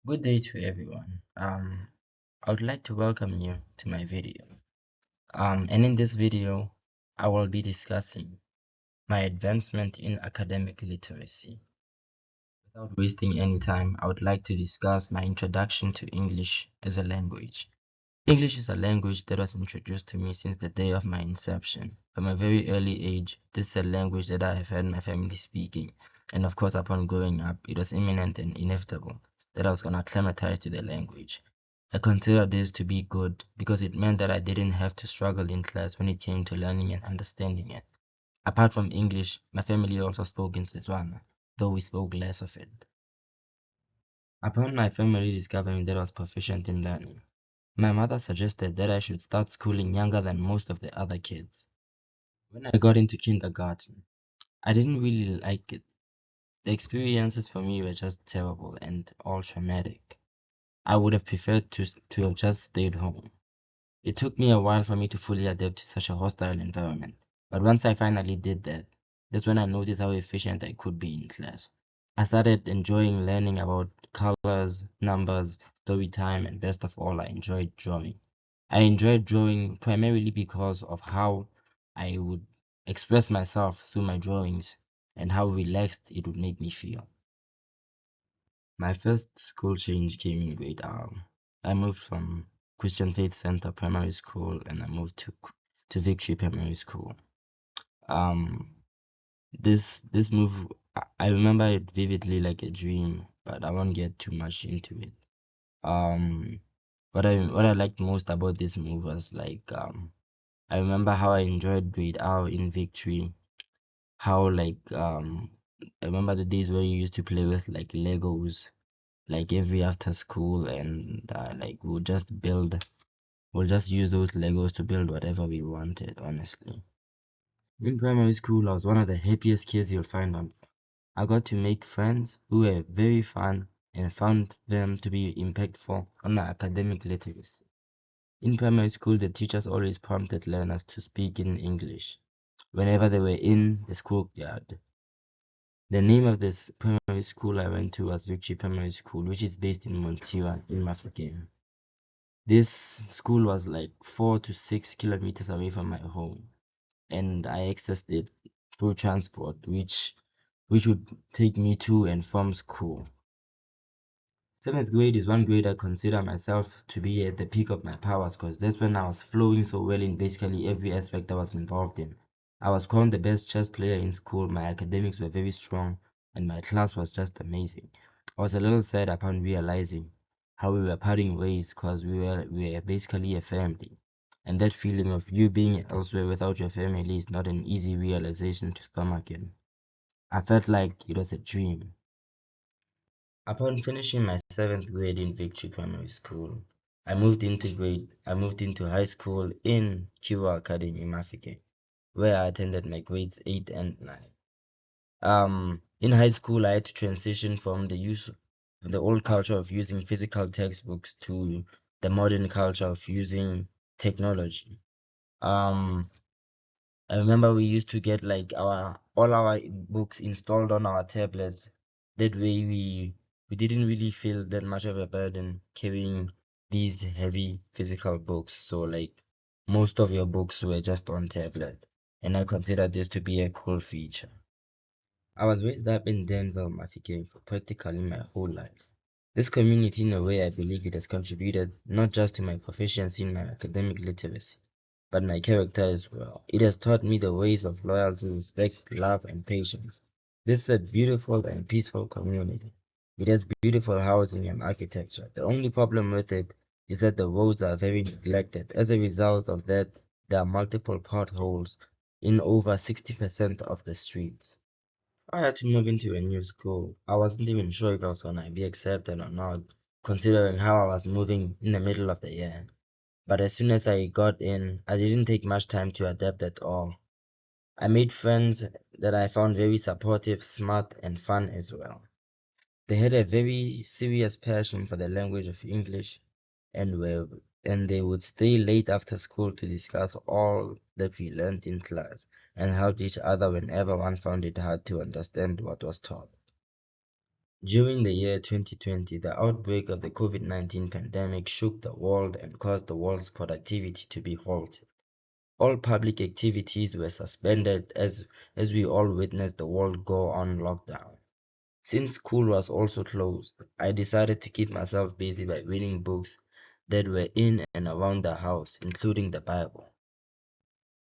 Good day to everyone. I would like to welcome you to my video. And in this video, I will be discussing my advancement in academic literacy. Without wasting any time, I would like to discuss my introduction to English as a language. English is a language that was introduced to me since the day of my inception. From a very early age, this is a language that I have heard my family speaking. And of course, upon growing up, it was imminent and inevitable that I was going to acclimatize to the language. I consider this to be good because it meant that I didn't have to struggle in class when it came to learning and understanding it. Apart from English, my family also spoke in Setswana, though we spoke less of it. Upon my family discovering that I was proficient in learning, my mother suggested that I should start schooling younger than most of the other kids. When I got into kindergarten, I didn't really like it. The experiences for me were just terrible and all traumatic. I would have preferred to have just stayed home. It took me a while for me to fully adapt to such a hostile environment, but once I finally did that, that's when I noticed how efficient I could be in class. I started enjoying learning about colors, numbers, story time, and best of all, I enjoyed drawing. I enjoyed drawing primarily because of how I would express myself through my drawings and how relaxed it would make me feel. My first school change came in grade I moved from Christian Faith Center Primary School and I moved to Victory Primary School. Um, this move I remember it vividly like a dream, but I won't get too much into it. Um, what I liked most about this move was I remember how I enjoyed grade R in Victory. How I remember the days where you used to play with like Legos like every after school and like we'll just use those Legos to build whatever we wanted, honestly. In primary school, I was one of the happiest kids you'll find on. I got to make friends who were very fun and found them to be impactful on my academic literacy. In primary school, the teachers always prompted learners to speak in English whenever they were in the schoolyard. The name of this primary school I went to was Victory Primary School, which is based in Montiwa in Mafeking. This school was like 4 to 6 kilometers away from my home, and I accessed it through transport, which would take me to and from school. Seventh grade is one grade I consider myself to be at the peak of my powers because that's when I was flowing so well in basically every aspect I was involved in. I was crowned the best chess player in school, my academics were very strong, and my class was just amazing. I was a little sad upon realizing how we were parting ways because we were basically a family. And that feeling of you being elsewhere without your family is not an easy realization to stomach in. I felt like it was a dream. Upon finishing my seventh grade in Victory Primary School, I moved into high school in Kiwa Academy in Mafike, where I attended my grades 8 and 9. In high school, I had to transition from the old culture of using physical textbooks to the modern culture of using technology. Um, I remember we used to get like all our books installed on our tablets. That way we didn't really feel that much of a burden carrying these heavy physical books. So like most of your books were just on tablet. And I consider this to be a cool feature. I was raised up in Denver, Mafeking for practically my whole life. This community, in a way, I believe it has contributed not just to my proficiency in my academic literacy, but my character as well. It has taught me the ways of loyalty, respect, love, and patience. This is a beautiful and peaceful community. It has beautiful housing and architecture. The only problem with it is that the roads are very neglected. As a result of that, there are multiple potholes in over 60% of the streets. Prior to moving to a new school, I wasn't even sure if I was gonna be accepted or not, considering how I was moving in the middle of the year. But as soon as I got in, I didn't take much time to adapt at all. I made friends that I found very supportive, smart, and fun as well. They had a very serious passion for the language of English and were and they would stay late after school to discuss all that we learned in class and help each other whenever one found it hard to understand what was taught. During the year 2020, the outbreak of the COVID-19 pandemic shook the world and caused the world's productivity to be halted. All public activities were suspended as we all witnessed the world go on lockdown. Since school was also closed, I decided to keep myself busy by reading books that were in and around the house, including the Bible.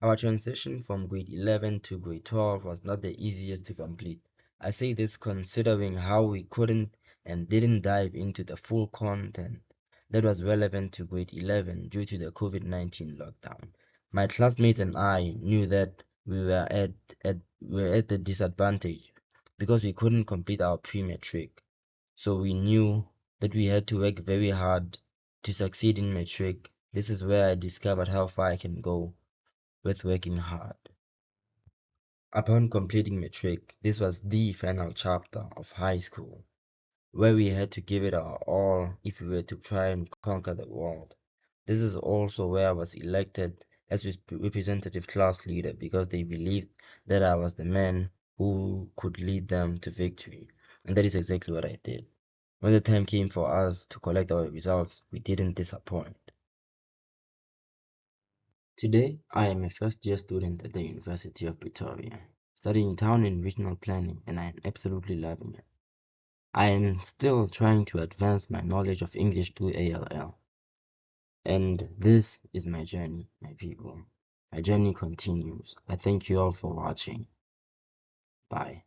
Our transition from grade 11 to grade 12 was not the easiest to complete. I say this considering how we couldn't and didn't dive into the full content that was relevant to grade 11 due to the COVID-19 lockdown. My classmates and I knew that we were at the disadvantage because we couldn't complete our pre-matric. So we knew that we had to work very hard to succeed in matric. This is where I discovered how far I can go with working hard. Upon completing matric, this was the final chapter of high school, where we had to give it our all if we were to try and conquer the world. This is also where I was elected as representative class leader because they believed that I was the man who could lead them to victory. And that is exactly what I did. When the time came for us to collect our results, we didn't disappoint. Today, I am a first-year student at the University of Pretoria, studying town and regional planning, and I am absolutely loving it. I am still trying to advance my knowledge of English through ALL. And this is my journey, my people. My journey continues. I thank you all for watching. Bye.